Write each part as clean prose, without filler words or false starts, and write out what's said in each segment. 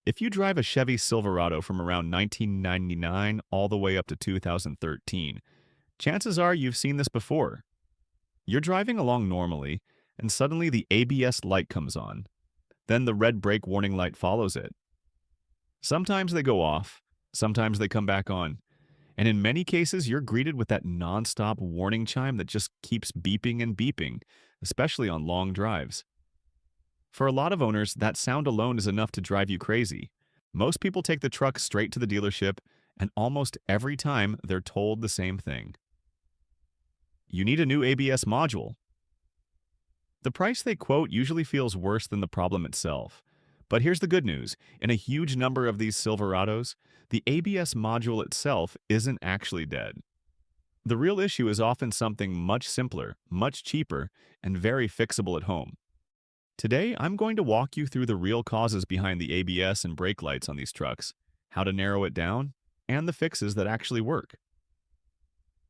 If you drive a Chevy Silverado from around 1999 all the way up to 2013, chances are you've seen this before. You're driving along normally, and suddenly the ABS light comes on. Then the red brake warning light follows it. Sometimes they go off, sometimes they come back on, and in many cases you're greeted with that nonstop warning chime that just keeps beeping and beeping, especially on long drives. For a lot of owners, that sound alone is enough to drive you crazy. Most people take the truck straight to the dealership, and almost every time they're told the same thing. You need a new ABS module. The price they quote usually feels worse than the problem itself. But here's the good news. In a huge number of these Silverados, the ABS module itself isn't actually dead. The real issue is often something much simpler, much cheaper, and very fixable at home. Today, I'm going to walk you through the real causes behind the ABS and brake lights on these trucks, how to narrow it down, and the fixes that actually work.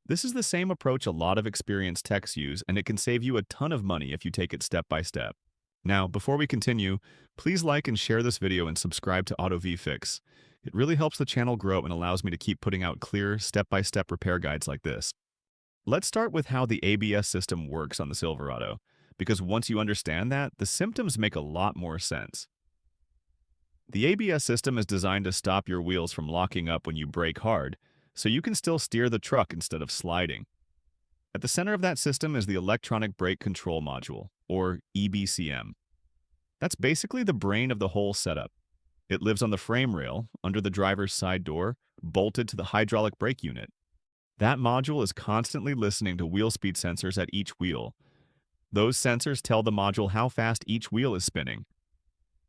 This is the same approach a lot of experienced techs use, and it can save you a ton of money if you take it step by step. Now, before we continue, please like and share this video and subscribe to AutoVFix. It really helps the channel grow and allows me to keep putting out clear, step-by-step repair guides like this. Let's start with how the ABS system works on the Silverado, because once you understand that, the symptoms make a lot more sense. The ABS system is designed to stop your wheels from locking up when you brake hard, so you can still steer the truck instead of sliding. At the center of that system is the Electronic Brake Control Module, or EBCM. That's basically the brain of the whole setup. It lives on the frame rail, under the driver's side door, bolted to the hydraulic brake unit. That module is constantly listening to wheel speed sensors at each wheel. Those sensors tell the module how fast each wheel is spinning.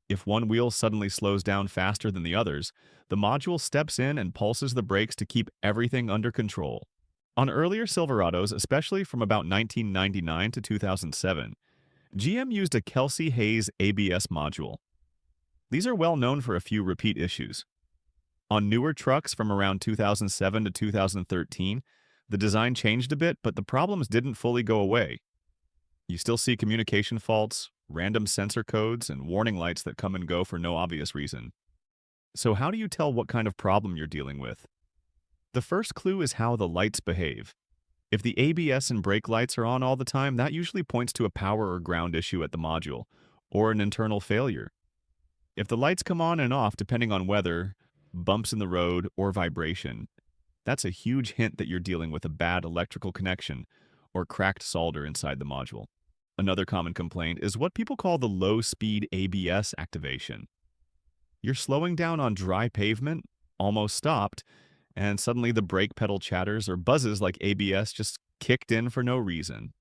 If one wheel suddenly slows down faster than the others, the module steps in and pulses the brakes to keep everything under control. On earlier Silverados, especially from about 1999 to 2007, GM used a Kelsey-Hayes ABS module. These are well known for a few repeat issues. On newer trucks from around 2007 to 2013, the design changed a bit, but the problems didn't fully go away. You still see communication faults, random sensor codes, and warning lights that come and go for no obvious reason. So how do you tell what kind of problem you're dealing with? The first clue is how the lights behave. If the ABS and brake lights are on all the time, that usually points to a power or ground issue at the module, or an internal failure. If the lights come on and off depending on weather, bumps in the road, or vibration, that's a huge hint that you're dealing with a bad electrical connection or cracked solder inside the module. Another common complaint is what people call the low-speed ABS activation. You're slowing down on dry pavement, almost stopped, and suddenly the brake pedal chatters or buzzes like ABS just kicked in for no reason.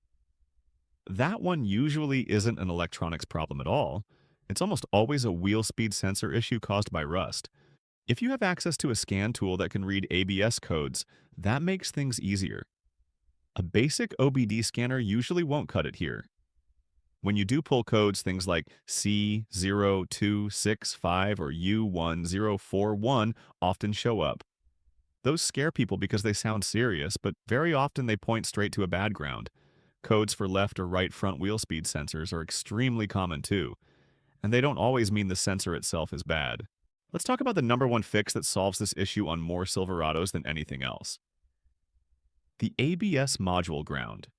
That one usually isn't an electronics problem at all. It's almost always a wheel speed sensor issue caused by rust. If you have access to a scan tool that can read ABS codes, that makes things easier. A basic OBD scanner usually won't cut it here. When you do pull codes, things like C0265 or U1041 often show up. Those scare people because they sound serious, but very often they point straight to a bad ground. Codes for left or right front wheel speed sensors are extremely common too, and they don't always mean the sensor itself is bad. Let's talk about the number one fix that solves this issue on more Silverados than anything else. The ABS module ground.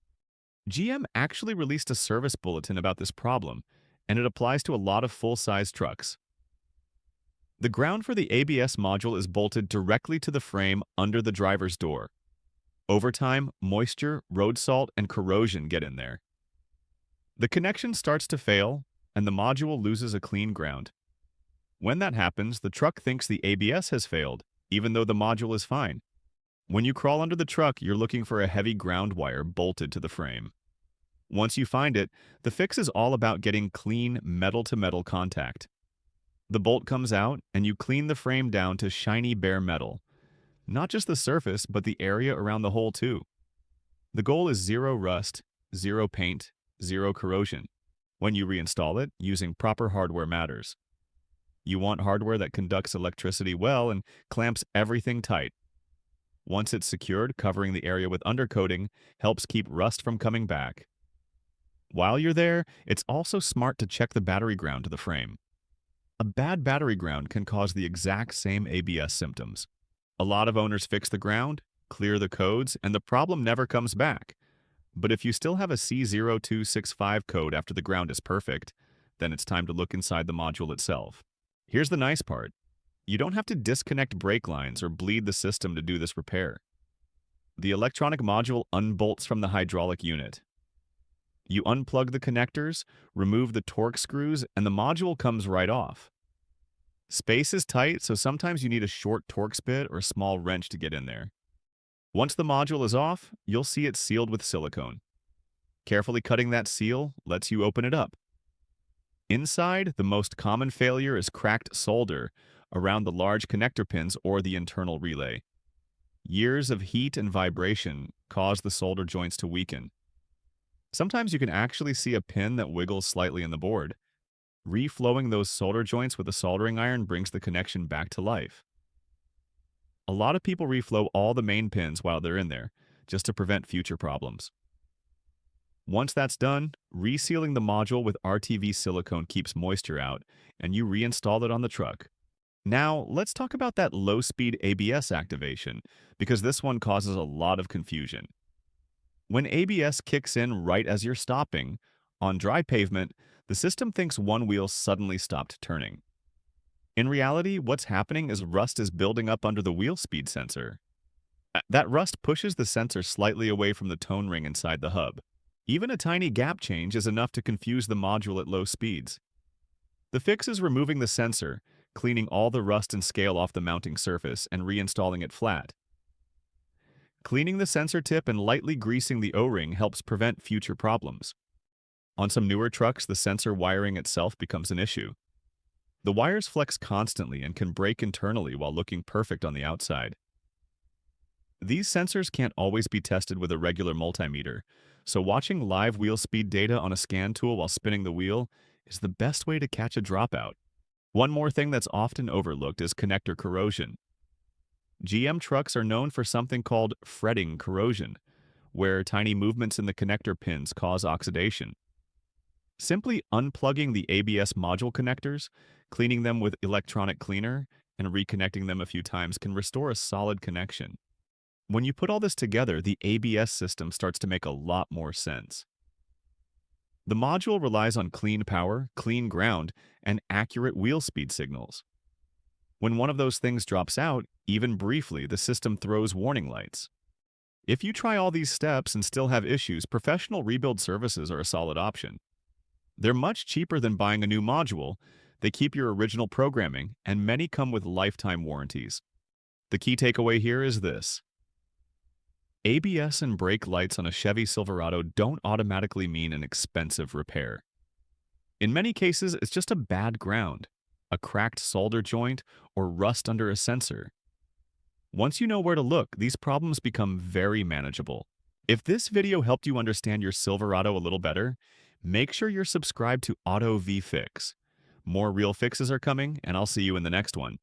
GM actually released a service bulletin about this problem, and it applies to a lot of full-size trucks. The ground for the ABS module is bolted directly to the frame under the driver's door. Over time, moisture, road salt, and corrosion get in there. The connection starts to fail, and the module loses a clean ground. When that happens, the truck thinks the ABS has failed, even though the module is fine. When you crawl under the truck, you're looking for a heavy ground wire bolted to the frame. Once you find it, the fix is all about getting clean metal-to-metal contact. The bolt comes out, and you clean the frame down to shiny bare metal. Not just the surface, but the area around the hole too. The goal is zero rust, zero paint, zero corrosion. When you reinstall it, using proper hardware matters. You want hardware that conducts electricity well and clamps everything tight. Once it's secured, covering the area with undercoating helps keep rust from coming back. While you're there, it's also smart to check the battery ground to the frame. A bad battery ground can cause the exact same ABS symptoms. A lot of owners fix the ground, clear the codes, and the problem never comes back. But if you still have a C0265 code after the ground is perfect, then it's time to look inside the module itself. Here's the nice part. You don't have to disconnect brake lines or bleed the system to do this repair. The electronic module unbolts from the hydraulic unit. You unplug the connectors, remove the torque screws, and the module comes right off. Space is tight, so sometimes you need a short Torx bit or a small wrench to get in there. Once the module is off, you'll see it sealed with silicone. Carefully cutting that seal lets you open it up. Inside, the most common failure is cracked solder around the large connector pins or the internal relay. Years of heat and vibration cause the solder joints to weaken. Sometimes you can actually see a pin that wiggles slightly in the board. Reflowing those solder joints with a soldering iron brings the connection back to life. A lot of people reflow all the main pins while they're in there, just to prevent future problems. Once that's done, resealing the module with RTV silicone keeps moisture out, and you reinstall it on the truck. Now, let's talk about that low-speed ABS activation, because this one causes a lot of confusion. When ABS kicks in right as you're stopping, on dry pavement, the system thinks one wheel suddenly stopped turning. In reality, what's happening is rust is building up under the wheel speed sensor. That rust pushes the sensor slightly away from the tone ring inside the hub. Even a tiny gap change is enough to confuse the module at low speeds. The fix is removing the sensor, cleaning all the rust and scale off the mounting surface, and reinstalling it flat. Cleaning the sensor tip and lightly greasing the O-ring helps prevent future problems. On some newer trucks, the sensor wiring itself becomes an issue. The wires flex constantly and can break internally while looking perfect on the outside. These sensors can't always be tested with a regular multimeter, so watching live wheel speed data on a scan tool while spinning the wheel is the best way to catch a dropout. One more thing that's often overlooked is connector corrosion. GM trucks are known for something called fretting corrosion, where tiny movements in the connector pins cause oxidation. Simply unplugging the ABS module connectors, cleaning them with electronic cleaner, and reconnecting them a few times can restore a solid connection. When you put all this together, the ABS system starts to make a lot more sense. The module relies on clean power, clean ground, and accurate wheel speed signals. When one of those things drops out, even briefly, the system throws warning lights. If you try all these steps and still have issues, professional rebuild services are a solid option. They're much cheaper than buying a new module, they keep your original programming, and many come with lifetime warranties. The key takeaway here is this. ABS and brake lights on a Chevy Silverado don't automatically mean an expensive repair. In many cases, it's just a bad ground, a cracked solder joint, or rust under a sensor. Once you know where to look, these problems become very manageable. If this video helped you understand your Silverado a little better, make sure you're subscribed to Auto VFix. More real fixes are coming, and I'll see you in the next one.